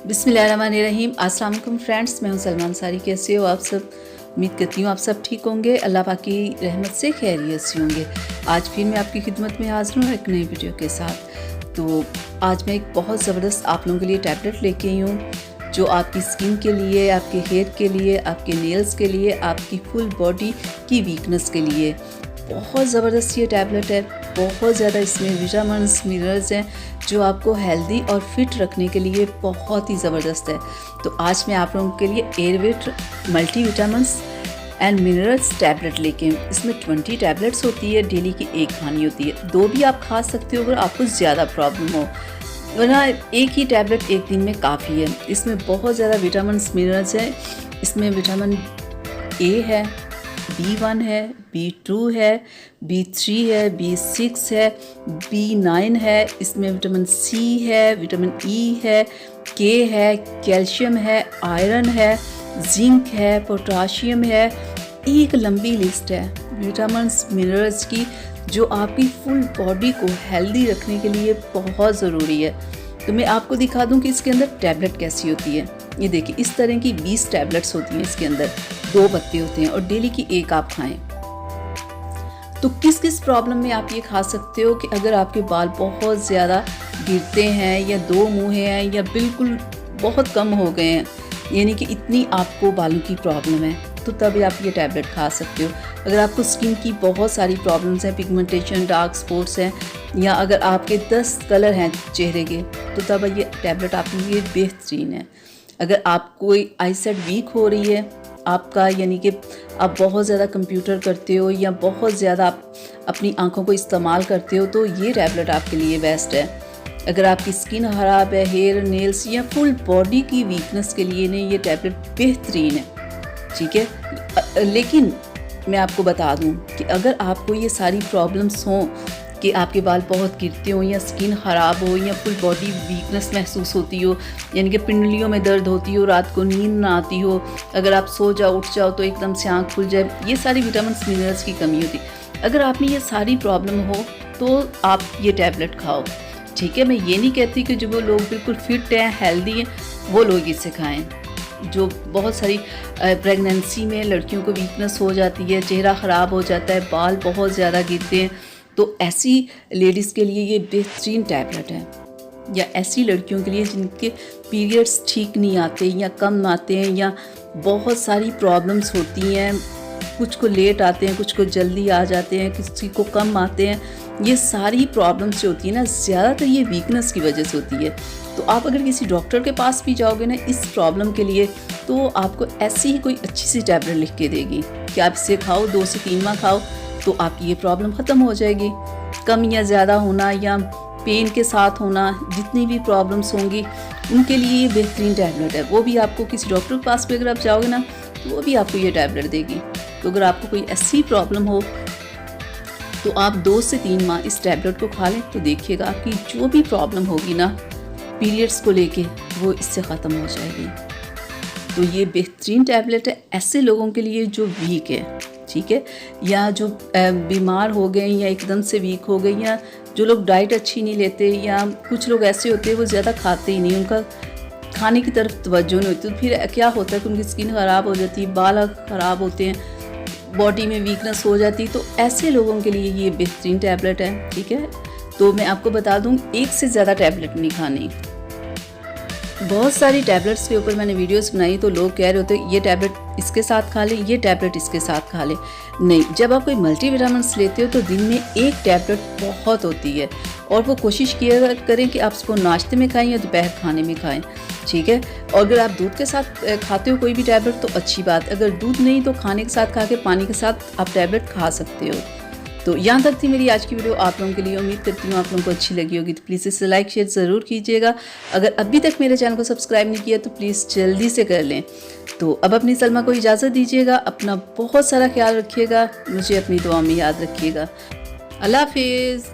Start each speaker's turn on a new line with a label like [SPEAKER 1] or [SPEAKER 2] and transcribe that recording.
[SPEAKER 1] बिस्मिल्लाहिर्रहमानिर्रहीम। अस्सलाम वालेकुम फ्रेंड्स, मैं हूं सलमान सारी। कैसे हो आप सब? उम्मीद करती हूँ आप सब ठीक होंगे, अल्लाह पाक की रहमत से खैरियत से होंगे। आज फिर मैं आपकी खिदमत में हाजिर हूँ एक नई वीडियो के साथ। तो आज मैं एक बहुत ज़बरदस्त आप लोगों के लिए टैबलेट लेके आई हूँ जो आपकी स्किन के लिए, आपके हेयर के लिए, आपके नेल्स के लिए, आपकी फुल बॉडी की वीकनेस के लिए बहुत ज़बरदस्त ये टैबलेट है। बहुत ज़्यादा इसमें विटामिन्स, मिनरल्स हैं जो आपको हेल्दी और फिट रखने के लिए बहुत ही ज़बरदस्त है। तो आज मैं आप लोगों के लिए एयरवेट multi vitamins and minerals tablet लेके हूँ। इसमें 20 टैबलेट्स होती है, डेली की एक खानी होती है। 2 भी आप खा सकते हो अगर आपको ज़्यादा प्रॉब्लम हो, वरना एक ही टैबलेट एक दिन में काफ़ी है। इसमें बहुत ज़्यादा विटामिन्स, मिनरल्स हैं। इसमें विटामिन ए है, B1 है, B2 है, B3 है, B6 है, B9 है। इसमें विटामिन C है, विटामिन E है, K है, कैल्शियम है, आयरन है, जिंक है, पोटाशियम है। एक लंबी लिस्ट है विटामिन्स, मिनरल्स की जो आपकी फुल बॉडी को हेल्दी रखने के लिए बहुत ज़रूरी है। तो मैं आपको दिखा दूं कि इसके अंदर टैबलेट कैसी होती है। ये देखिए, इस तरह की 20 टैबलेट्स होती हैं। इसके अंदर 2 पत्ते होते हैं और डेली की एक आप खाएं। तो किस किस प्रॉब्लम में आप ये खा सकते हो कि अगर आपके बाल बहुत ज़्यादा गिरते हैं या 2 मुँहे हैं या बिल्कुल बहुत कम हो गए हैं, यानी कि इतनी आपको बालों की प्रॉब्लम है, तो तभी आप ये टैबलेट खा सकते हो। अगर आपको स्किन की बहुत सारी प्रॉब्लम्स हैं, पिगमेंटेशन, डार्क स्पॉट्स हैं, या अगर आपके 10 कलर हैं चेहरे के, तो तब ये टैबलेट आपके लिए बेहतरीन है। अगर आपको आईसाइट वीक हो रही है आपका, यानी कि आप बहुत ज़्यादा कंप्यूटर करते हो या बहुत ज़्यादा आप अपनी आंखों को इस्तेमाल करते हो, तो ये टैबलेट आपके लिए बेस्ट है। अगर आपकी स्किन ख़राब है, हेयर, नेल्स या फुल बॉडी की वीकनेस के लिए नहीं, ये टैबलेट बेहतरीन है, ठीक है। लेकिन मैं आपको बता दूं कि अगर आपको ये सारी प्रॉब्लम्स हों कि आपके बाल बहुत गिरते हो या स्किन ख़राब हो या फुल बॉडी वीकनेस महसूस होती हो, यानी कि पिंडलियों में दर्द होती हो, रात को नींद ना आती हो, अगर आप सो जाओ उठ जाओ तो एकदम से आँख खुल जाए, ये सारी विटामिन मिनरल्स की कमी होती, अगर आप में ये सारी प्रॉब्लम हो तो आप ये टैबलेट खाओ, ठीक है। मैं ये नहीं कहती कि जो वो लोग बिल्कुल फिट हैं, हेल्दी हैं, वो लोग इसे खाएँ। जो बहुत सारी प्रेगनेंसी में लड़कियों को वीकनेस हो जाती है, चेहरा ख़राब हो जाता है, बाल बहुत ज़्यादा गिरते हैं, तो ऐसी लेडीज़ के लिए ये बेहतरीन टैबलेट है। या ऐसी लड़कियों के लिए जिनके पीरियड्स ठीक नहीं आते या कम आते हैं या बहुत सारी प्रॉब्लम्स होती हैं, कुछ को लेट आते हैं, कुछ को जल्दी आ जाते हैं, किसी को कम आते हैं। ये सारी प्रॉब्लम्स जो होती है ना, ज़्यादातर ये वीकनेस की वजह से होती है। तो आप अगर किसी डॉक्टर के पास भी जाओगे ना इस प्रॉब्लम के लिए, तो आपको ऐसी ही कोई अच्छी सी टैबलेट लिख के देगी कि आप इसे खाओ, 2 से 3 माह खाओ, तो आपकी ये प्रॉब्लम ख़त्म हो जाएगी। कम या ज़्यादा होना या पेन के साथ होना, जितनी भी प्रॉब्लम्स होंगी उनके लिए ये बेहतरीन टैबलेट है। वो भी आपको किसी डॉक्टर के पास भी अगर आप जाओगे ना, तो वो भी आपको ये टैबलेट देगी। तो अगर आपको कोई ऐसी प्रॉब्लम हो तो आप 2 से 3 माह इस टैबलेट को खा लें, तो देखिएगा आपकी जो भी प्रॉब्लम होगी ना पीरियड्स को लेके, वो इससे ख़त्म हो जाएगी। तो ये बेहतरीन टैबलेट है ऐसे लोगों के लिए जो वीक है, ठीक है, या जो बीमार हो गए या एकदम से वीक हो गए, या जो लोग डाइट अच्छी नहीं लेते, या कुछ लोग ऐसे होते हैं वो ज़्यादा खाते ही नहीं, उनका खाने की तरफ तवज्जो नहीं होती, तो फिर क्या होता है कि उनकी स्किन ख़राब हो जाती है, बाल ख़राब होते हैं, बॉडी में वीकनेस हो जाती है। तो ऐसे लोगों के लिए ये बेहतरीन टैबलेट है, ठीक है। तो मैं आपको बता दूं, एक से ज़्यादा टैबलेट नहीं खानी। बहुत सारी टैबलेट्स के ऊपर मैंने वीडियोस बनाई, तो लोग कह रहे होते ये टैबलेट इसके साथ खा ले, ये टैबलेट इसके साथ खा ले। नहीं, जब आप कोई मल्टीविटामिन्स लेते हो तो दिन में एक टैबलेट बहुत होती है, और वो कोशिश किया करें कि आप उसको नाश्ते में खाएं या दोपहर खाने में खाएं, ठीक है। और अगर आप दूध के साथ खाते हो कोई भी टैबलेट तो अच्छी बात, अगर दूध नहीं तो खाने के साथ खा के पानी के साथ आप टैबलेट खा सकते हो। तो यहाँ तक थी मेरी आज की वीडियो आप लोगों के लिए। उम्मीद करती हूँ आप लोगों को अच्छी लगी होगी, तो प्लीज़ इसे लाइक शेयर ज़रूर कीजिएगा। अगर अभी तक मेरे चैनल को सब्सक्राइब नहीं किया तो प्लीज़ जल्दी से कर लें। तो अब अपनी सलमा को इजाज़त दीजिएगा, अपना बहुत सारा ख्याल रखिएगा, मुझे अपनी दुआ में याद रखिएगा। अल्लाह हाफिज़।